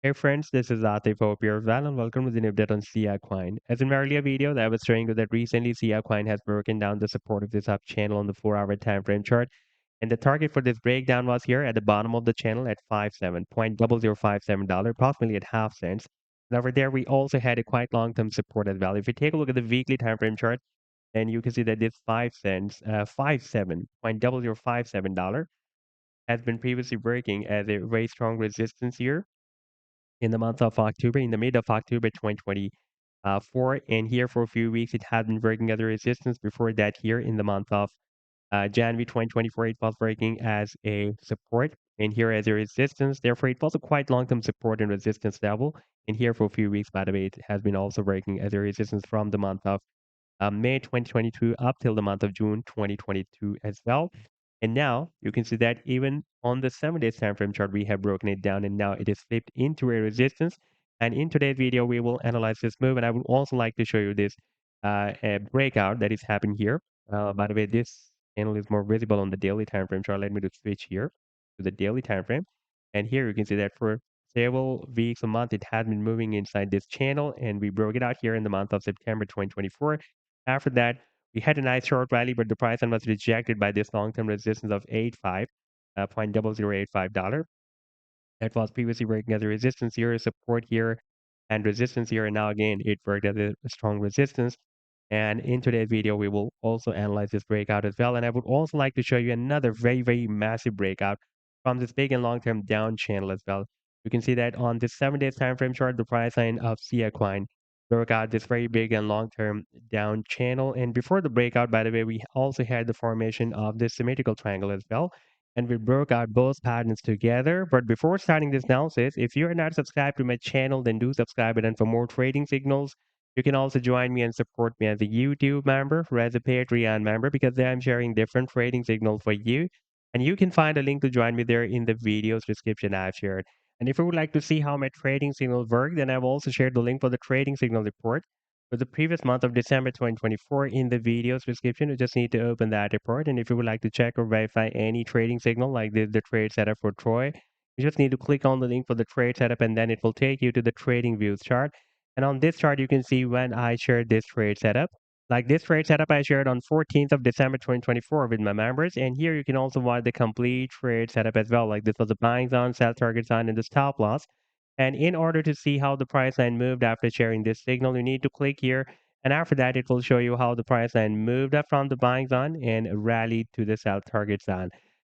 Hey friends, this is Atif. Hope you're well and welcome to the new update on Siacoin. As in my earlier video, I was showing you that recently Siacoin has broken down the support of this up channel on the 4-hour time frame chart. And the target for this breakdown was here at the bottom of the channel at 57.0057 approximately at half cents. And over there, we also had a quite long-term support as well. If you take a look at the weekly time frame chart, then you can see that this 5 cents, 57.0057 has been previously working as a very strong resistance here in the month of October, in the mid of October 2024. And here for a few weeks, it had been working as a resistance. Before that, here in the month of January 2024, it was working as a support. And here as a resistance. Therefore, it was a quite long-term support and resistance level. And here for a few weeks, by the way, it has been also working as a resistance from the month of May 2022 up till the month of June 2022 as well. And now you can see that even on the 7 days time frame chart, we have broken it down and now it is flipped into a resistance. And in today's video, we will analyze this move. And I would also like to show you this a breakout that is happening here. By the way, this channel is more visible on the daily time frame chart. Let me just switch here to the daily time frame. And here you can see that for several weeks, a month, it has been moving inside this channel. And we broke it out here in the month of September 2024. After that, we had a nice short rally, but the price was rejected by this long-term resistance of 0.0085 that was previously working as a resistance here, support here, and resistance here. And now again, it worked as a strong resistance. And in today's video, we will also analyze this breakout as well. And I would also like to show you another very, very massive breakout from this big and long-term down channel as well. You can see that on this 7 days time frame chart, the price line of Siacoin broke out this very big and long-term down channel. And before the breakout, by the way, we also had the formation of this symmetrical triangle as well, and we broke out both patterns together. But before starting this analysis, if you're not subscribed to my channel, then do subscribe. And for more trading signals, you can also join me and support me as a YouTube member or as a Patreon member, because there I'm sharing different trading signals for you. And you can find a link to join me there in the video's description I've shared. And if you would like to see how my trading signals work, then I've also shared the link for the trading signal report for the previous month of December 2024 in the video's description. You just need to open that report. And if you would like to check or verify any trading signal like the trade setup for Troy, you just need to click on the link for the trade setup and then it will take you to the TradingView chart. And on this chart, you can see when I shared this trade setup. Like this trade setup I shared on 14th of December 2024 with my members. And here you can also watch the complete trade setup as well. Like this was a buying zone, sell target zone, and the stop loss. And in order to see how the price line moved after sharing this signal, you need to click here. And after that, it will show you how the price line moved up from the buying zone and rallied to the sell target zone.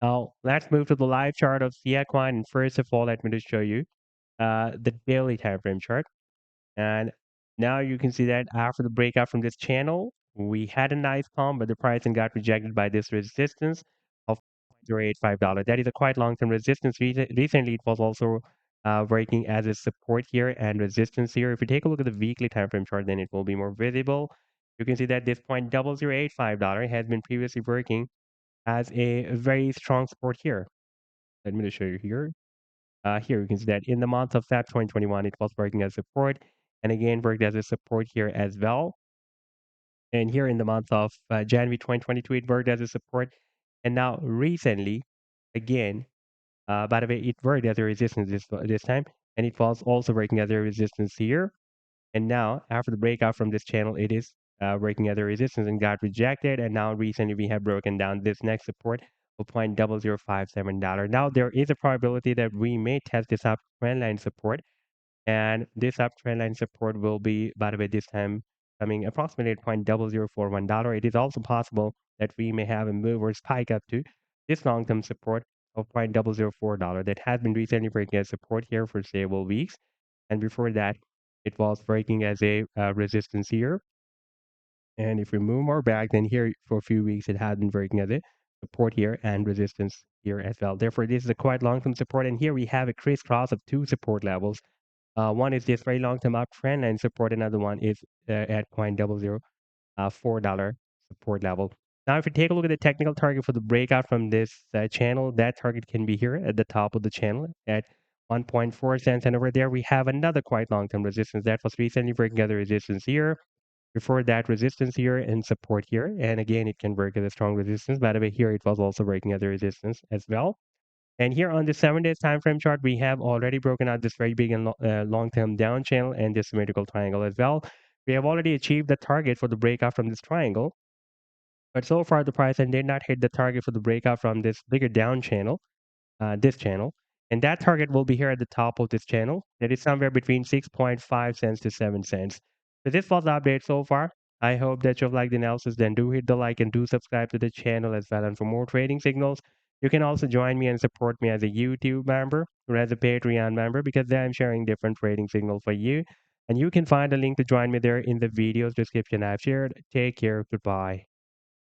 Now, let's move to the live chart of Siacoin. And first of all, let me just show you the daily time frame chart. And now you can see that after the breakout from this channel, we had a nice pump, but the pricing got rejected by this resistance of $0.085. That is a quite long-term resistance. Recently, it was also working as a support here and resistance here. If you take a look at the weekly time frame chart, then it will be more visible. You can see that this $0.0085 has been previously working as a very strong support here. Let me just show you here. Here you can see that in the month of Feb 2021, it was working as support and again worked as a support here as well. And here in the month of January 2022, it worked as a support. And now recently, again, by the way, it worked as a resistance this time. And it was also working as a resistance here. And now after the breakout from this channel, it is working as a resistance and got rejected. And now recently we have broken down this next support of $0.0057. Now there is a probability that we may test this up trend line support. And this uptrend line support will be, by the way, this time coming approximately at $0.0041. It is also possible that we may have a move or spike up to this long-term support of $0.004 that has been recently breaking as support here for several weeks. And before that, it was breaking as a resistance here. And if we move more back, then here for a few weeks, it has been breaking as a support here and resistance here as well. Therefore, this is a quite long-term support. And here we have a crisscross of two support levels. One is this very long-term uptrend line support. Another one is at $0.004 support level. Now, if you take a look at the technical target for the breakout from this channel, that target can be here at the top of the channel at 1.4 cents. And over there, we have another quite long-term resistance that was recently breaking other resistance here. Before that, resistance here and support here. And again, it can work as a strong resistance. By the way, here it was also breaking other resistance as well. And here on the 7 days time frame chart, we have already broken out this very big and long-term down channel and this symmetrical triangle as well. We have already achieved the target for the breakout from this triangle, but so far the price did not hit the target for the breakout from this bigger down channel, this channel. And that target will be here at the top of this channel. That is somewhere between 6.5 cents to 7 cents. So this was the update so far. I hope that you've liked the analysis. Then do hit the like and do subscribe to the channel as well. And for more trading signals, you can also join me and support me as a YouTube member or as a Patreon member, because there I'm sharing different trading signals for you. And you can find a link to join me there in the video's description I've shared. Take care. Goodbye.